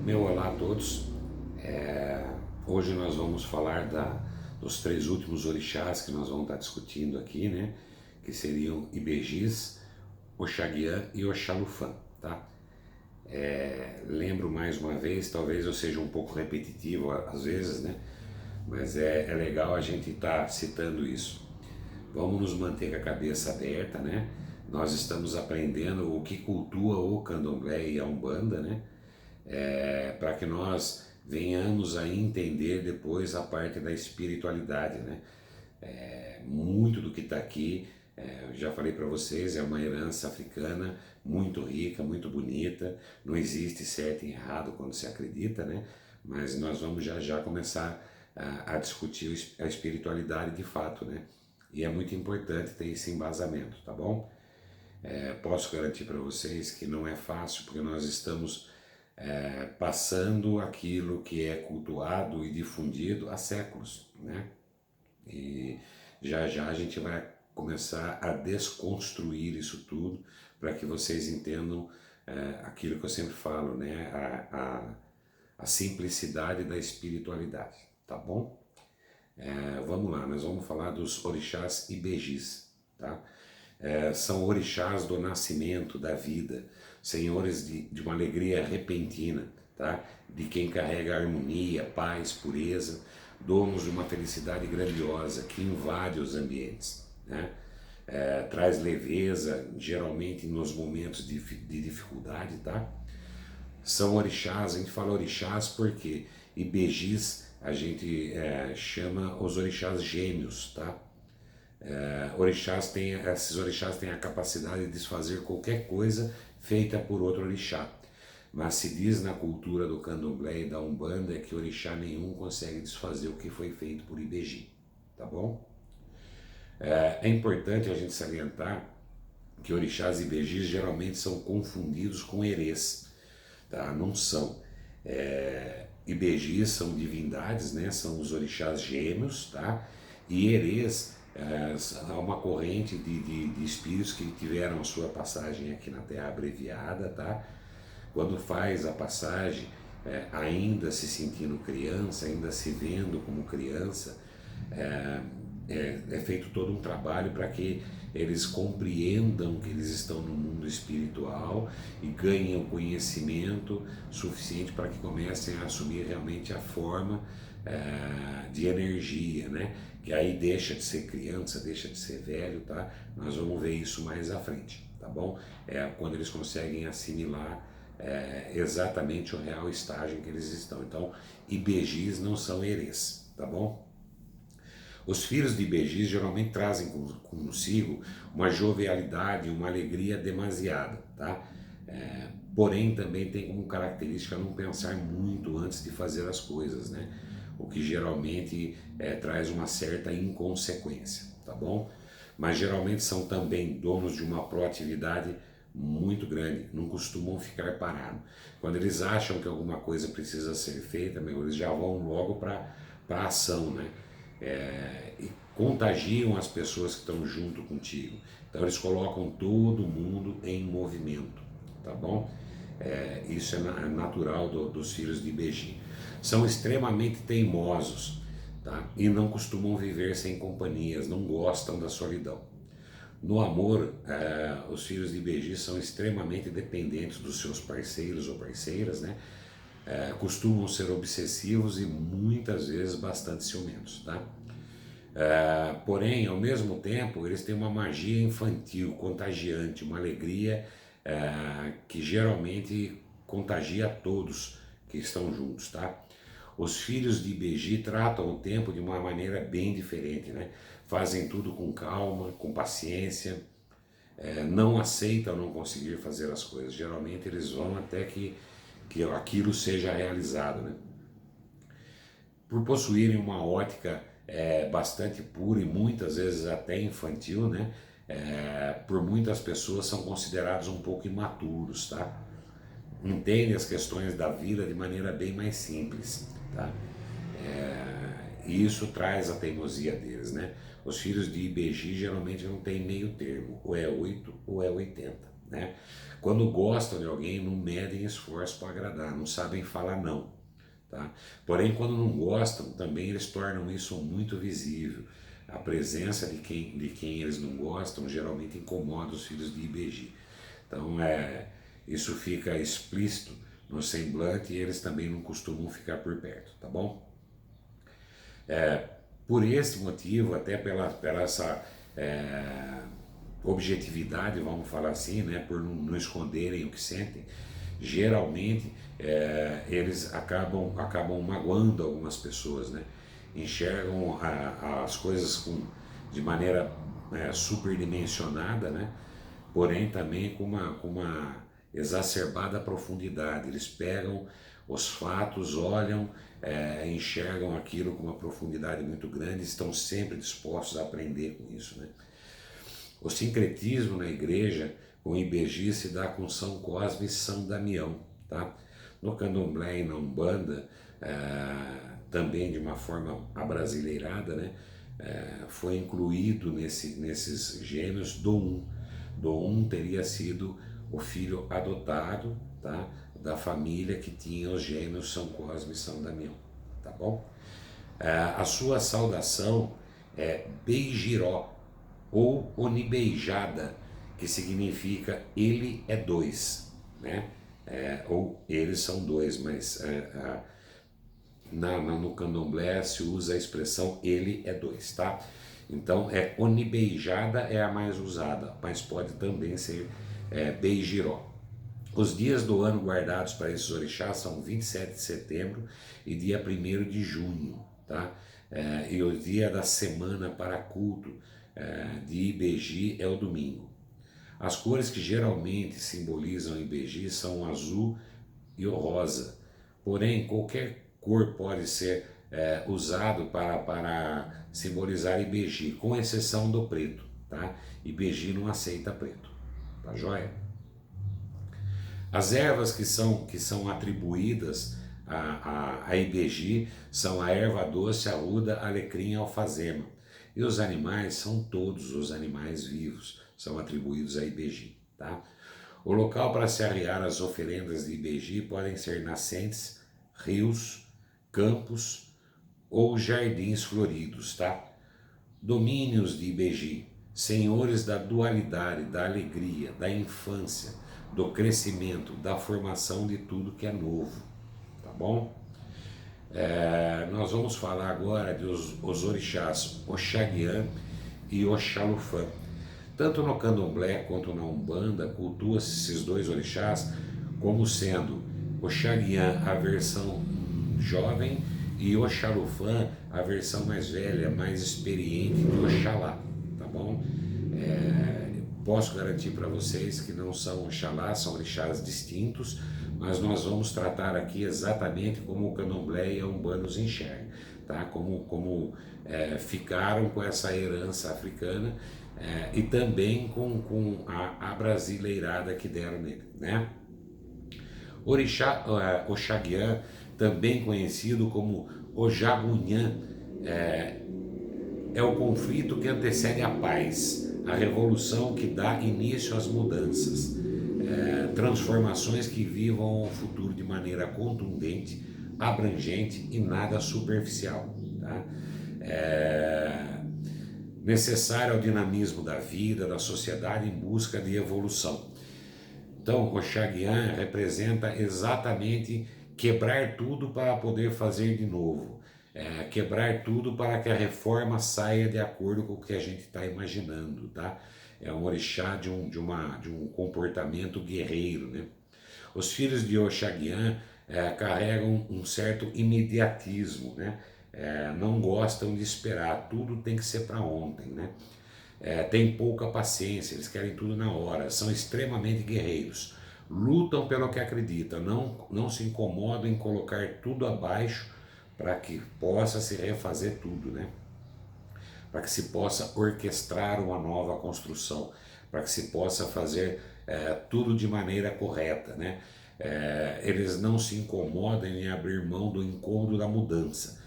Meu olá a todos. Hoje nós vamos falar dos três últimos orixás que nós vamos estar discutindo aqui, né? Que seriam Ibejis, Oxaguiã e Oxalufã, tá? Lembro mais uma vez, talvez eu seja um pouco repetitivo às vezes, né? Mas é legal a gente estar citando isso. Vamos nos manter com a cabeça aberta, né? Nós estamos aprendendo o que cultua o candomblé e a umbanda, né? Para que nós venhamos a entender depois a parte da espiritualidade, né? Muito do que está aqui, eu já falei para vocês, é uma herança africana muito rica, muito bonita. Não existe certo e errado quando se acredita, né? Mas nós vamos já já começar a discutir a espiritualidade de fato, né? E é muito importante ter esse embasamento, tá bom? Posso garantir para vocês que não é fácil, porque nós estamos passando aquilo que é cultuado e difundido há séculos, né? E já já a gente vai começar a desconstruir isso tudo para que vocês entendam aquilo que eu sempre falo, né? A simplicidade da espiritualidade, tá bom? Vamos lá, nós vamos falar dos orixás Ibejis, tá? São orixás do nascimento, da vida, senhores de uma alegria repentina, tá? De quem carrega harmonia, paz, pureza, donos de uma felicidade grandiosa que invade os ambientes, né? Traz leveza, geralmente nos momentos de dificuldade, tá? São orixás, a gente fala orixás porque Ibejis a gente chama os orixás gêmeos, tá? Esses orixás têm a capacidade de desfazer qualquer coisa feita por outro orixá. Mas se diz na cultura do candomblé e da umbanda que orixá nenhum consegue desfazer o que foi feito por Ibeji, tá bom? É importante a gente salientar que orixás e ibejis geralmente são confundidos com herês, tá? Não são. Ibejis são divindades, né? São os orixás gêmeos, tá? E herês há uma corrente de espíritos que tiveram a sua passagem aqui na Terra abreviada, tá? Quando faz a passagem, ainda se sentindo criança, ainda se vendo como criança, é feito todo um trabalho para que eles compreendam que eles estão no mundo espiritual e ganhem o conhecimento suficiente para que comecem a assumir realmente a forma de energia, né? Que aí deixa de ser criança, deixa de ser velho, tá? Nós vamos ver isso mais à frente, tá bom? Quando eles conseguem assimilar exatamente o real estágio em que eles estão. Então, ibejis não são herês, tá bom? Os filhos de Ibejis geralmente trazem consigo uma jovialidade, uma alegria demasiada, tá? Porém, também tem como característica não pensar muito antes de fazer as coisas, né? O que geralmente traz uma certa inconsequência, tá bom? Mas geralmente são também donos de uma proatividade muito grande, não costumam ficar parados. Quando eles acham que alguma coisa precisa ser feita, eles já vão logo para a ação, né? E contagiam as pessoas que estão junto contigo. Então eles colocam todo mundo em movimento, tá bom? Isso é natural dos filhos de Ibeji. São extremamente teimosos, tá? E não costumam viver sem companhias, não gostam da solidão. No amor, os filhos de Ibeji são extremamente dependentes dos seus parceiros ou parceiras, né? Costumam ser obsessivos e muitas vezes bastante ciumentos, tá? Porém, ao mesmo tempo, eles têm uma magia infantil, contagiante, uma alegria que geralmente contagia a todos que estão juntos, tá? Os filhos de Ibeji tratam o tempo de uma maneira bem diferente, né? Fazem tudo com calma, com paciência, não aceitam não conseguir fazer as coisas. Geralmente eles vão até que aquilo seja realizado, né? Por possuírem uma ótica bastante pura e muitas vezes até infantil, né? Por muitas pessoas são considerados um pouco imaturos, tá? Entendem as questões da vida de maneira bem mais simples, tá? E isso traz a teimosia deles, né? Os filhos de Ibeji geralmente não têm meio termo, ou é 8 ou é 80, né? Quando gostam de alguém, não medem esforço para agradar, não sabem falar não, tá? Porém, quando não gostam, também eles tornam isso muito visível. A presença de quem eles não gostam geralmente incomoda os filhos de IBG. Então, isso fica explícito no semblante e eles também não costumam ficar por perto, tá bom? Por esse motivo, até pela essa objetividade, vamos falar assim, né, por não esconderem o que sentem, geralmente eles acabam magoando algumas pessoas, né? Enxergam as coisas de maneira superdimensionada, né? Porém também com uma exacerbada profundidade. Eles pegam os fatos, olham, enxergam aquilo com uma profundidade muito grande e estão sempre dispostos a aprender com isso, né? O sincretismo na igreja com IBG se dá com São Cosme e São Damião, tá? No candomblé e na Umbanda, também de uma forma abrasileirada, né? Foi incluído nesses gêmeos Dom. Dom teria sido o filho adotado, tá? Da família que tinha os gêmeos São Cosme e São Damião, tá bom? A sua saudação é Beijiró, ou Onibeijada, que significa ele é dois, né? Ou eles são dois, mas no candomblé se usa a expressão ele é dois, tá? Então Onibeijada é a mais usada, mas pode também ser Beijiró. Os dias do ano guardados para esses orixás são 27 de setembro e dia 1º de junho, tá? E o dia da semana para culto de IBG é o domingo. As cores que geralmente simbolizam IBG são o azul e o rosa. Porém, qualquer cor pode ser usado para simbolizar IBG, com exceção do preto, tá? IBG não aceita preto, tá joia? As ervas que são atribuídas a IBG são a erva doce, arruda, alecrim e alfazema. E os animais são todos os animais vivos, são atribuídos a IBG, tá? O local para se arriar as oferendas de IBG podem ser nascentes, rios, campos ou jardins floridos, tá? Domínios de IBG, senhores da dualidade, da alegria, da infância, do crescimento, da formação de tudo que é novo, tá bom? Nós vamos falar agora dos orixás Oxaguian e Oxalufã. Tanto no candomblé quanto na Umbanda, cultua-se esses dois orixás como sendo Oxaguian a versão jovem e Oxalufã a versão mais velha, mais experiente de Oxalá, tá bom? Posso garantir para vocês que não são Oxalá, são orixás distintos, mas nós vamos tratar aqui exatamente como o candomblé e a Umbanda os enxergam, tá? Como ficaram com essa herança africana e também com a brasileirada que deram nele, né? Orixá Oxaguian, também conhecido como Ojagunhã, é o conflito que antecede a paz, a revolução que dá início às mudanças, transformações que vivam o futuro de maneira contundente, abrangente e nada superficial, tá? Necessário ao dinamismo da vida, da sociedade em busca de evolução. Então, Oxaguian representa exatamente quebrar tudo para poder fazer de novo, quebrar tudo para que a reforma saia de acordo com o que a gente está imaginando, tá? É um orixá de um comportamento guerreiro, né? Os filhos de Oxaguian carregam um certo imediatismo, né? Não gostam de esperar, tudo tem que ser para ontem, né? Tem pouca paciência, eles querem tudo na hora, são extremamente guerreiros, lutam pelo que acreditam, não se incomodam em colocar tudo abaixo para que possa se refazer tudo, né? Para que se possa orquestrar uma nova construção, para que se possa fazer tudo de maneira correta, né? Eles não se incomodam em abrir mão do incômodo da mudança,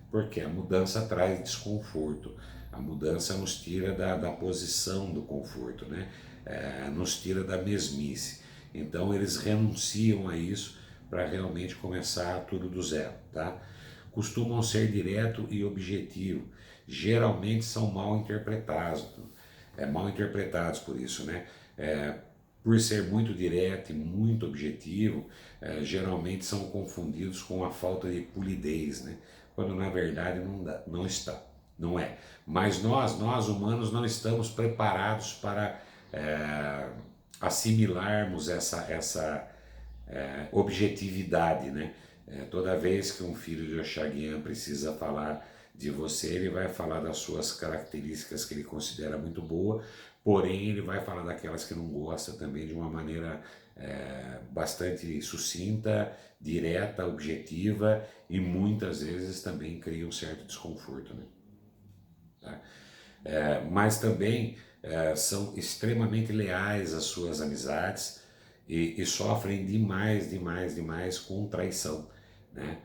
porque a mudança traz desconforto, a mudança nos tira da posição do conforto, né? nos tira da mesmice. Então eles renunciam a isso para realmente começar tudo do zero, tá? Costumam ser direto e objetivo, geralmente são mal interpretados por isso, né? Por ser muito direto e muito objetivo, geralmente são confundidos com a falta de polidez, né? Quando na verdade não está, não é. Mas nós humanos não estamos preparados para assimilarmos essa objetividade, né? Toda vez que um filho de Oxaguian precisa falar de você, ele vai falar das suas características que ele considera muito boa, porém ele vai falar daquelas que não gosta também de uma maneira bastante sucinta, direta, objetiva e muitas vezes também cria um certo desconforto, né? Tá? Mas também são extremamente leais às suas amizades e sofrem demais com traição, né?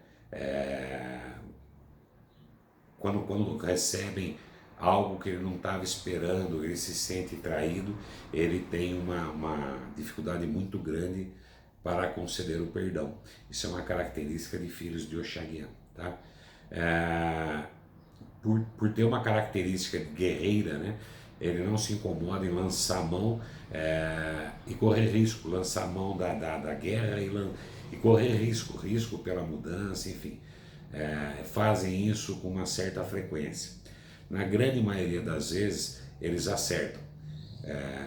Quando recebem algo que ele não estava esperando, ele se sente traído, ele tem uma dificuldade muito grande para conceder o perdão. Isso é uma característica de filhos de Oxaguian, tá? Por ter uma característica guerreira, né? Ele não se incomoda em lançar a mão e correr risco, lançar a mão da guerra e correr risco pela mudança, enfim. Fazem isso com uma certa frequência. Na grande maioria das vezes, eles acertam.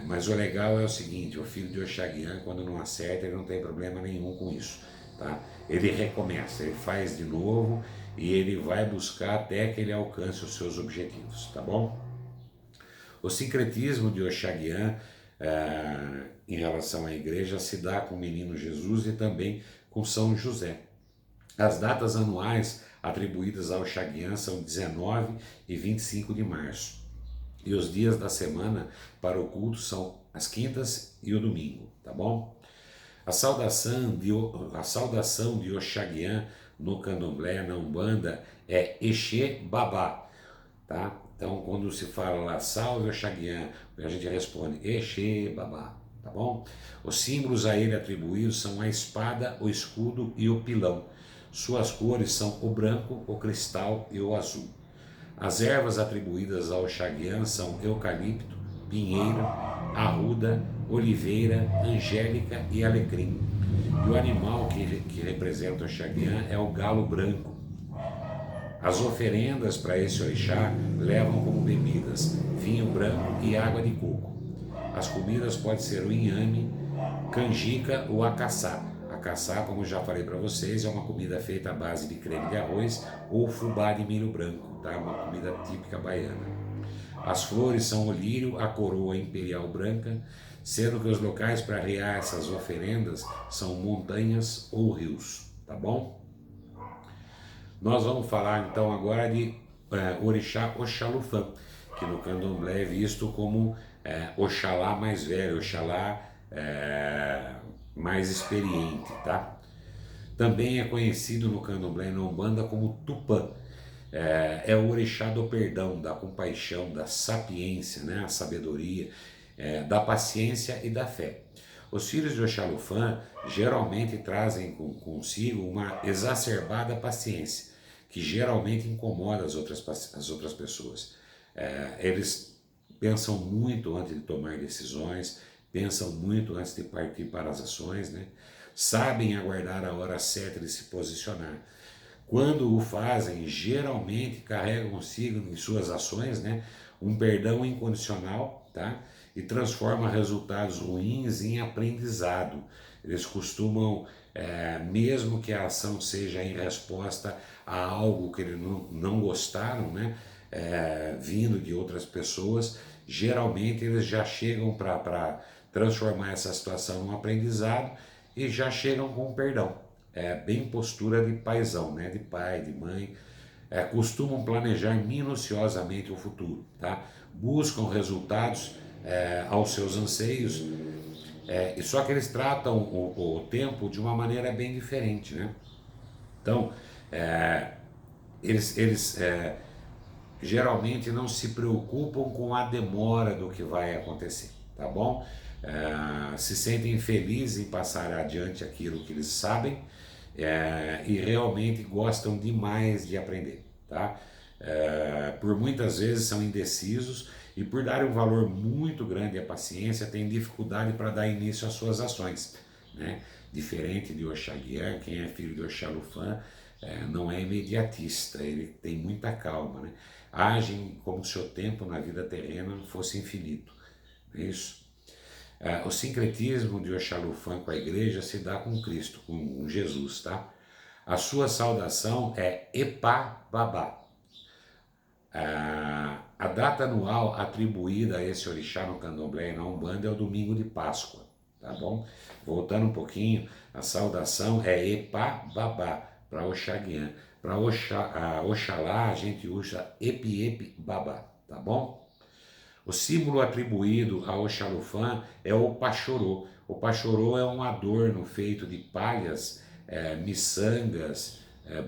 Mas o legal é o seguinte, o filho de Oxaguian, quando não acerta, ele não tem problema nenhum com isso. Tá? Ele recomeça, ele faz de novo e ele vai buscar até que ele alcance os seus objetivos, tá bom? O sincretismo de Oxaguian em relação à igreja se dá com o menino Jesus e também com São José. As datas anuais atribuídas ao Oxaguian são 19 e 25 de março. E os dias da semana para o culto são as quintas e o domingo, tá bom? A saudação de Oxaguian no candomblé, na Umbanda, é Exê Babá, tá? Então, quando se fala lá, salve Oxaguian, a gente responde Exê Babá, tá bom? Os símbolos a ele atribuídos são a espada, o escudo e o pilão. Suas cores são o branco, o cristal e o azul. As ervas atribuídas ao Oxaguian são eucalipto, pinheiro, arruda, oliveira, angélica e alecrim. E o animal que representa o Oxaguian é o galo branco. As oferendas para esse orixá levam como bebidas vinho branco e água de coco. As comidas podem ser o inhame, canjica ou acaçá. Acaçá, como já falei para vocês, é uma comida feita à base de creme de arroz ou fubá de milho branco, tá? Uma comida típica baiana. As flores são o lírio, a coroa imperial branca, sendo que os locais para rear essas oferendas são montanhas ou rios, tá bom? Nós vamos falar então agora de orixá Oxalufã, que no candomblé é visto como Oxalá mais velho, Oxalá mais experiente, tá? Também é conhecido no candomblé e na Umbanda como Tupã. É o orixá do perdão, da compaixão, da sapiência, né? A sabedoria, da paciência e da fé. Os filhos de Oxalufã geralmente trazem consigo uma exacerbada paciência, que geralmente incomoda as outras pessoas. Eles pensam muito antes de tomar decisões, pensam muito antes de partir para as ações, né? Sabem aguardar a hora certa de se posicionar. Quando o fazem, geralmente carregam consigo em suas ações, né, um perdão incondicional, tá? E transforma resultados ruins em aprendizado. Eles costumam, mesmo que a ação seja em resposta a algo que eles não gostaram, né, vindo de outras pessoas, geralmente eles já chegam para transformar essa situação num aprendizado e já chegam com perdão. Bem postura de paizão, né? De pai, de mãe. Costumam planejar minuciosamente o futuro, tá? Buscam resultados aos seus anseios, e só que eles tratam o tempo de uma maneira bem diferente, né? Então, eles geralmente não se preocupam com a demora do que vai acontecer, tá bom? Se sentem felizes em passar adiante aquilo que eles sabem, e realmente gostam demais de aprender, tá? Por muitas vezes são indecisos e por dar um valor muito grande à paciência, têm dificuldade para dar início às suas ações, né? Diferente de Oxaguian, quem é filho de Oxalufã, não é imediatista, ele tem muita calma, né? Agem como se o tempo na vida terrena fosse infinito, não é isso? O sincretismo de Oxalufã com a igreja se dá com Cristo, com Jesus, tá? A sua saudação é Epá Babá. A data anual atribuída a esse orixá no candomblé e na Umbanda é o domingo de Páscoa, tá bom? Voltando um pouquinho, a saudação é Epá Babá para Oxaguian. Para Oxalá a gente usa Epi Babá, tá bom? O símbolo atribuído a Oxalufã é o Pachorô. O Pachorô é um adorno feito de palhas, miçangas,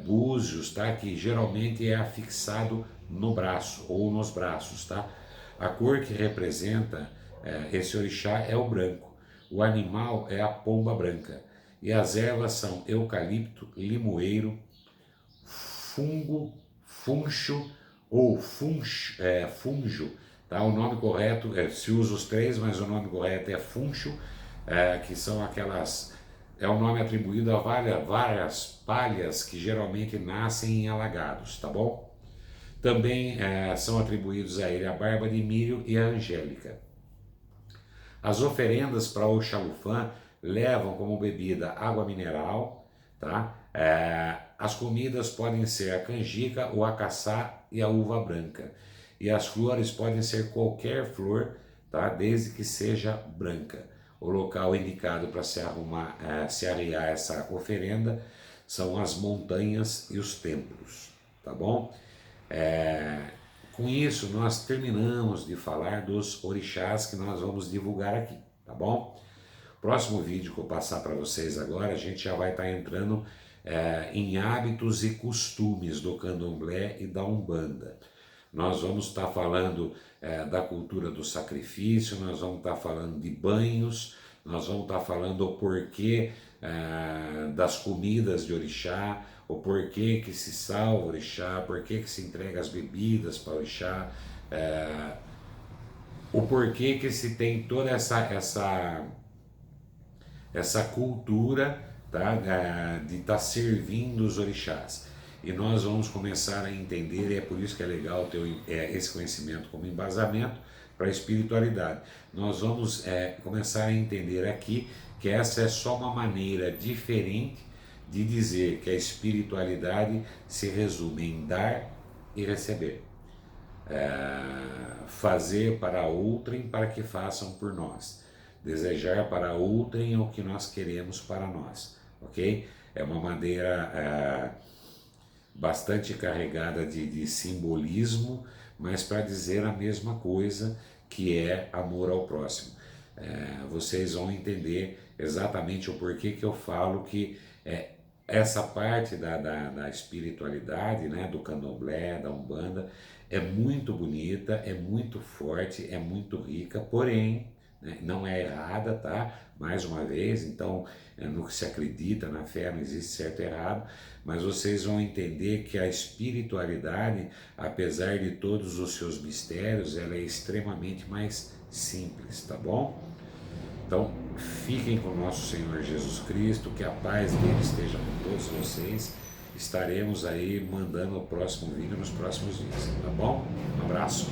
búzios, tá? Que geralmente é afixado no braço ou nos braços, tá? A cor que representa esse orixá é o branco. O animal é a pomba branca. E as ervas são eucalipto, limoeiro, funcho ou funjo, tá? O nome correto, se usa os três, mas o nome correto é funcho, que são aquelas, é um nome atribuído a várias palhas que geralmente nascem em alagados, tá bom? Também são atribuídos a ele a barba de milho e a angélica. As oferendas para Oxalufã levam como bebida água mineral, tá? As comidas podem ser a canjica, o acaçá e a uva branca. E as flores podem ser qualquer flor, tá? Desde que seja branca. O local indicado para se arear essa oferenda são as montanhas e os templos, tá bom? Com isso, nós terminamos de falar dos orixás que nós vamos divulgar aqui, tá bom? Próximo vídeo que eu passar para vocês agora, a gente já vai estar entrando em hábitos e costumes do candomblé e da umbanda. Nós vamos estar falando da cultura do sacrifício, nós vamos estar falando de banhos, nós vamos estar falando o porquê das comidas de orixá, o porquê que se salva o orixá, porquê que se entrega as bebidas para o orixá, o porquê que se tem toda essa cultura, tá? De estar servindo os orixás. E nós vamos começar a entender, e é por isso que é legal ter esse conhecimento como embasamento para a espiritualidade. Nós vamos começar a entender aqui que essa é só uma maneira diferente de dizer que a espiritualidade se resume em dar e receber. Fazer para outrem para que façam por nós. Desejar para outrem o que nós queremos para nós, ok? É uma maneira bastante carregada de simbolismo, mas para dizer a mesma coisa, que é amor ao próximo. Vocês vão entender exatamente o porquê que eu falo que essa parte da espiritualidade, né, do candomblé, da umbanda, é muito bonita, é muito forte, é muito rica, porém, né, não é errada, tá? Mais uma vez, então, no que se acredita, na fé, não existe certo e errado, mas vocês vão entender que a espiritualidade, apesar de todos os seus mistérios, ela é extremamente mais simples, tá bom? Então, fiquem com o nosso Senhor Jesus Cristo, que a paz dele esteja com todos vocês. Estaremos aí mandando o próximo vídeo nos próximos dias, tá bom? Um abraço.